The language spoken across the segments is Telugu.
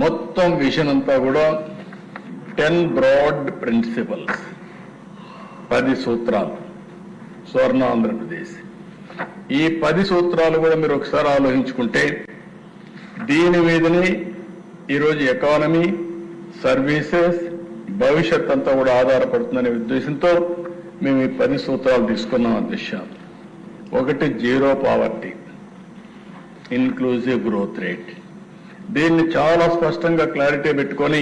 మొత్తం విజన్ అంతా కూడా 10 బ్రాడ్ ప్రిన్సిపల్స్, 10 సూత్రాలు స్వర్ణ ఆంధ్రప్రదేశ్. ఈ 10 సూత్రాలు కూడా మీరు ఒకసారి ఆలోచించుకుంటే దీని మీదనే ఈరోజు ఎకానమీ, సర్వీసెస్, భవిష్యత్ అంతా కూడా ఆధారపడుతుందనే ఉద్దేశంతో మేము ఈ 10 సూత్రాలు తీసుకున్నాం అధ్యక్ష. ఒకటి, zero poverty, inclusive growth rate. దీన్ని చాలా స్పష్టంగా క్లారిటీ పెట్టుకొని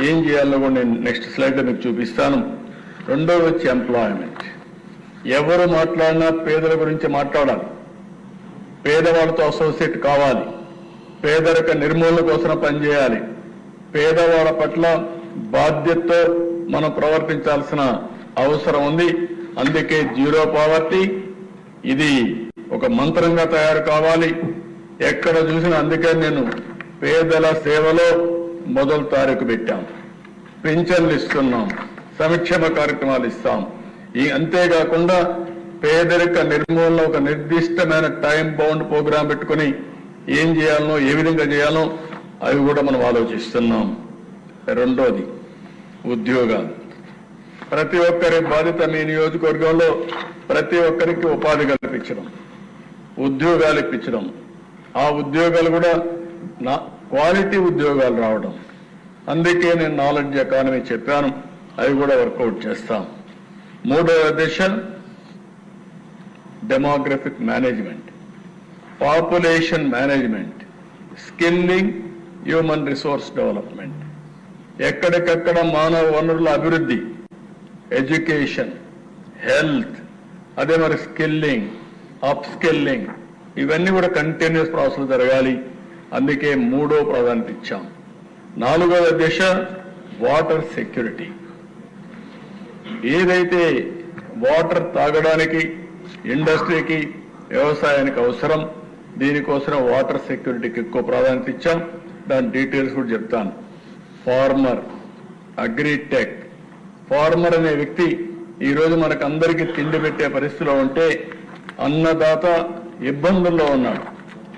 ఏం చేయాలో కూడా నేను నెక్స్ట్ స్లైడ్లో మీకు చూపిస్తాను. రెండోది వచ్చి ఎంప్లాయ్మెంట్. ఎవరు మాట్లాడినా పేదల గురించి మాట్లాడాలి, పేదవాళ్ళతో అసోసియేట్ కావాలి, పేదరిక నిర్మూలన కోసం పనిచేయాలి, పేదవాళ్ళ పట్ల బాధ్యతతో మనం ప్రవర్తించాల్సిన అవసరం ఉంది. అందుకే జీరో పావర్టీ ఇది ఒక మంత్రంగా తయారు కావాలి. ఎక్కడ చూసినా అందుకే నేను పేదల సేవలో మొదలు తారీఖు పెట్టాం, పింఛన్లు ఇస్తున్నాం, సంక్షేమ కార్యక్రమాలు ఇస్తాం. అంతేకాకుండా పేదరిక నిర్మూలన ఒక నిర్దిష్టమైన టైం బౌండ్ ప్రోగ్రాం పెట్టుకుని ఏం చేయాలనో, ఏ విధంగా చేయాలో అవి కూడా మనం ఆలోచిస్తున్నాం. రెండోది ఉద్యోగాలు. ప్రతి ఒక్కరి బాధ్యత మీ నియోజకవర్గంలో ప్రతి ఒక్కరికి ఉపాధి కల్పించడం, ఉద్యోగాలు ఇప్పించడం. ఆ ఉద్యోగాలు కూడా క్వాలిటీ ఉద్యోగాలు రావడం. అందుకే నేను నాలెడ్జ్ ఎకానమీ చెప్పాను, అవి కూడా వర్కౌట్ చేస్తాం. మూడవ దశ demographic management, population management, skilling, human resource development. ఎక్కడికక్కడ మానవ వనరుల అభివృద్ధి, ఎడ్యుకేషన్, హెల్త్, అదే మరి స్కిల్లింగ్, అప్ స్కిల్లింగ్, ఇవన్నీ కూడా కంటిన్యూస్ ప్రాసెస్ జరగాలి. అందుకే మూడో ప్రాధాన్యత ఇచ్చాం. నాలుగవ దశ వాటర్ సెక్యూరిటీ. ఏదైతే వాటర్ తాగడానికి, ఇండస్ట్రీకి, వ్యవసాయానికి అవసరం, దీనికోసం వాటర్ సెక్యూరిటీకి ఎక్కువ ప్రాధాన్యత ఇచ్చాం. దాని డీటెయిల్స్ కూడా చెప్తాను. Farmer, agritech. ఫార్మర్ అనే వ్యక్తి ఈరోజు మనకు అందరికీ తిండి పెట్టే పరిస్థితిలో ఉంటే అన్నదాత ఇబ్బందుల్లో ఉన్నాడు.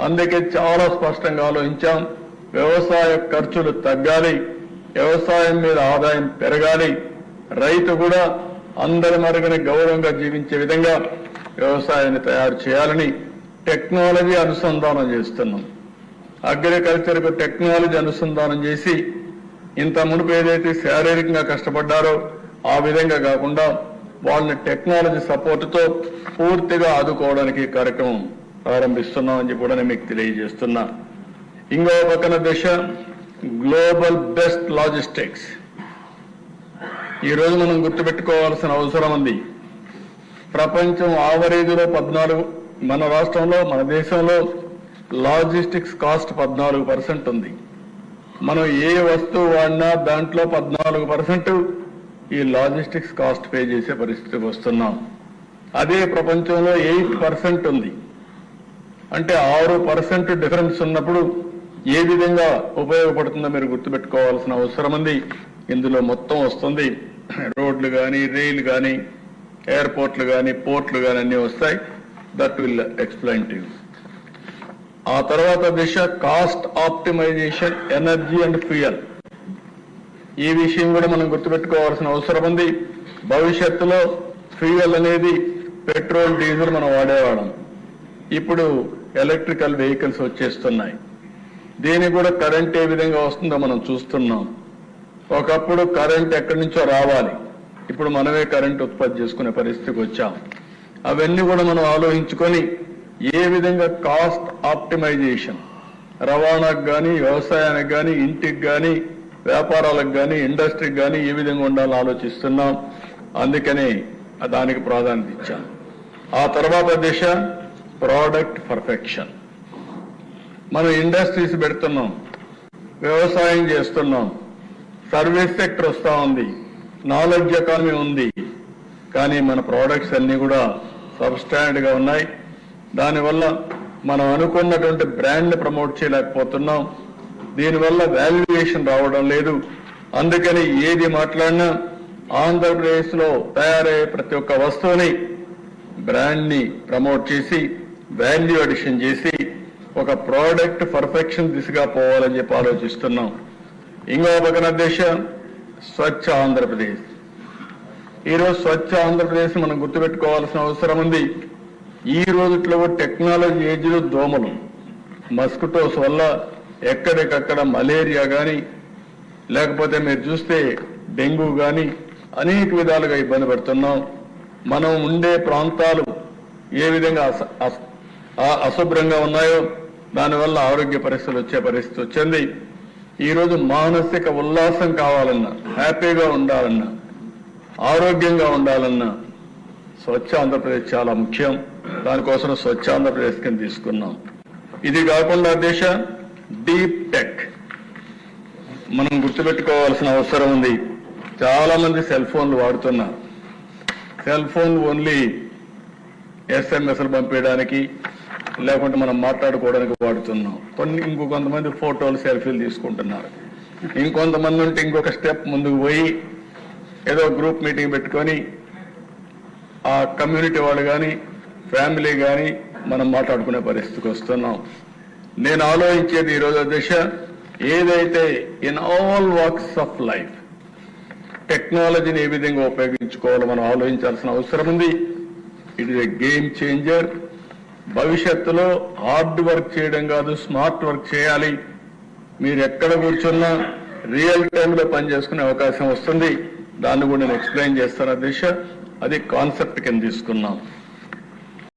అందుకే చాలా స్పష్టంగా ఆలోచించాం. వ్యవసాయ ఖర్చులు తగ్గాలి, వ్యవసాయం మీద ఆదాయం పెరగాలి, రైతు కూడా అందరి మరుగుని గౌరవంగా జీవించే విధంగా వ్యవసాయాన్ని తయారు చేయాలని టెక్నాలజీ అనుసంధానం చేస్తున్నాం. అగ్రికల్చర్కు టెక్నాలజీ అనుసంధానం చేసి ఇంత మునుపు ఏదైతే శారీరకంగా కష్టపడ్డారో ఆ విధంగా కాకుండా వాళ్ళని టెక్నాలజీ సపోర్టుతో పూర్తిగా ఆదుకోవడానికి కార్యక్రమం ప్రారంభిస్తున్నామని చెప్పి కూడా నేను మీకు తెలియజేస్తున్నా. ఇంకో పక్కన దశ గ్లోబల్ బెస్ట్ లాజిస్టిక్స్. ఈరోజు మనం గుర్తుపెట్టుకోవాల్సిన అవసరం ఉంది. ప్రపంచం ఆవరేజ్లో 14, మన రాష్ట్రంలో, మన దేశంలో లాజిస్టిక్స్ కాస్ట్ 14% ఉంది. మనం ఏ వస్తువు వాడినా దాంట్లో 14% ఈ లాజిస్టిక్స్ కాస్ట్ పే చేసే పరిస్థితికి వస్తున్నాం. అదే ప్రపంచంలో 8% ఉంది. అంటే 6% డిఫరెన్స్ ఉన్నప్పుడు ఏ విధంగా ఉపయోగపడుతుందో మీరు గుర్తుపెట్టుకోవాల్సిన అవసరం ఉంది. ఇందులో మొత్తం వస్తుంది. రోడ్లు కానీ, రైలు కానీ, ఎయిర్పోర్ట్లు కానీ, పోర్ట్లు కానీ అన్నీ వస్తాయి. That will explain to you. ఆ తర్వాత దిశ cost optimization, energy and fuel. ఈ విషయం కూడా మనం గుర్తుపెట్టుకోవాల్సిన అవసరం ఉంది. భవిష్యత్తులో ఫ్యూయల్ అనేది పెట్రోల్, డీజిల్ మనం వాడేవాళ్ళం. ఇప్పుడు ఎలక్ట్రికల్ వెహికల్స్ వచ్చేస్తున్నాయి. దీనికి కూడా కరెంట్ ఏ విధంగా వస్తుందో మనం చూస్తున్నాం. ఒకప్పుడు కరెంట్ ఎక్కడి నుంచో రావాలి, ఇప్పుడు మనమే కరెంట్ ఉత్పత్తి చేసుకునే పరిస్థితికి వచ్చాం. అవన్నీ కూడా మనం ఆలోచించుకొని ఏ విధంగా కాస్ట్ ఆప్టిమైజేషన్ రవాణాకు కానీ, వ్యవసాయానికి కానీ, ఇంటికి కానీ, వ్యాపారాలకు కానీ, ఇండస్ట్రీకి కానీ ఏ విధంగా ఉండాలో ఆలోచిస్తున్నాం. అందుకని దానికి ప్రాధాన్యత ఇచ్చాం. ఆ తర్వాత దిశ ప్రోడక్ట్ పర్ఫెక్షన్. మనం ఇండస్ట్రీస్ పెడుతున్నాం, వ్యవసాయం చేస్తున్నాం, సర్వీస్ సెక్టర్ వస్తూ ఉంది, నాలెడ్జ్ ఎకానమీ ఉంది. కానీ మన ప్రోడక్ట్స్ అన్నీ కూడా సబ్స్టాండర్డ్గా ఉన్నాయి. దానివల్ల మనం అనుకున్నటువంటి బ్రాండ్ని ప్రమోట్ చేయలేకపోతున్నాం. దీనివల్ల వాల్యుయేషన్ రావడం లేదు. అందుకని ఏది మాట్లాడినా ఆంధ్రప్రదేశ్లో తయారయ్యే ప్రతి ఒక్క వస్తువుని బ్రాండ్ని ప్రమోట్ చేసి, వాల్యూ అడిషన్ చేసి ఒక ప్రోడక్ట్ పర్ఫెక్షన్ దిశగా పోవాలని చెప్పి ఆలోచిస్తున్నాం. ఇంకో పక్కన దేశ స్వచ్ఛ ఆంధ్రప్రదేశ్. ఈరోజు స్వచ్ఛ ఆంధ్రప్రదేశ్ మనం గుర్తుపెట్టుకోవాల్సిన అవసరం ఉంది. ఈ రోజుట్లో టెక్నాలజీ ఏజ్లో దోమలు, మస్కిటోస్ వల్ల ఎక్కడికక్కడ మలేరియా కానీ, లేకపోతే మీరు చూస్తే డెంగ్యూ కానీ అనేక విధాలుగా ఇబ్బంది పడుతున్నాం. మనం ఉండే ప్రాంతాలు ఏ విధంగా అశుభ్రంగా ఉన్నాయో దానివల్ల ఆరోగ్య పరిస్థితులు వచ్చే పరిస్థితి వచ్చింది. ఈరోజు మానసిక ఉల్లాసం కావాలన్నా, హ్యాపీగా ఉండాలన్నా, ఆరోగ్యంగా ఉండాలన్నా స్వచ్ఛ ఆంధ్రప్రదేశ్ చాలా ముఖ్యం. దానికోసం స్వచ్ఛ ఆంధ్రప్రదేశ్ కింద తీసుకున్నాం. ఇది కాకుండా దేశ డీప్ టెక్ మనం గుర్తుపెట్టుకోవాల్సిన అవసరం ఉంది. చాలా మంది సెల్ ఫోన్లు వాడుతున్నారు. సెల్ ఫోన్ ఓన్లీ ఎస్ఎంఎస్లు పంపించడానికి, లేకుంటే మనం మాట్లాడుకోవడానికి వాడుతున్నాం. ఇంకొంతమంది ఫోటోలు, సెల్ఫీలు తీసుకుంటున్నారు. ఇంకొంతమంది ఉంటే ఇంకొక స్టెప్ ముందుకు పోయి ఏదో గ్రూప్ మీటింగ్ పెట్టుకొని ఆ కమ్యూనిటీ వాళ్ళు కానీ, ఫ్యామిలీ కానీ మనం మాట్లాడుకునే పరిస్థితికి వస్తున్నాం. నేను ఆలోచించేది ఈరోజు దిశ ఏదైతే in all walks of life టెక్నాలజీని ఏ విధంగా ఉపయోగించుకోవాలో మనం ఆలోచించాల్సిన అవసరం ఉంది. It is a game changer. భవిష్యత్తులో హార్డ్ వర్క్ చేయడం కాదు, స్మార్ట్ వర్క్ చేయాలి. మీరు ఎక్కడ కూర్చున్నా రియల్ టైంలో పనిచేసుకునే అవకాశం వస్తుంది. దాన్ని కూడా నేను ఎక్స్ప్లెయిన్ చేస్తాను దిశ. అది కాన్సెప్ట్ కింద తీసుకున్నాం.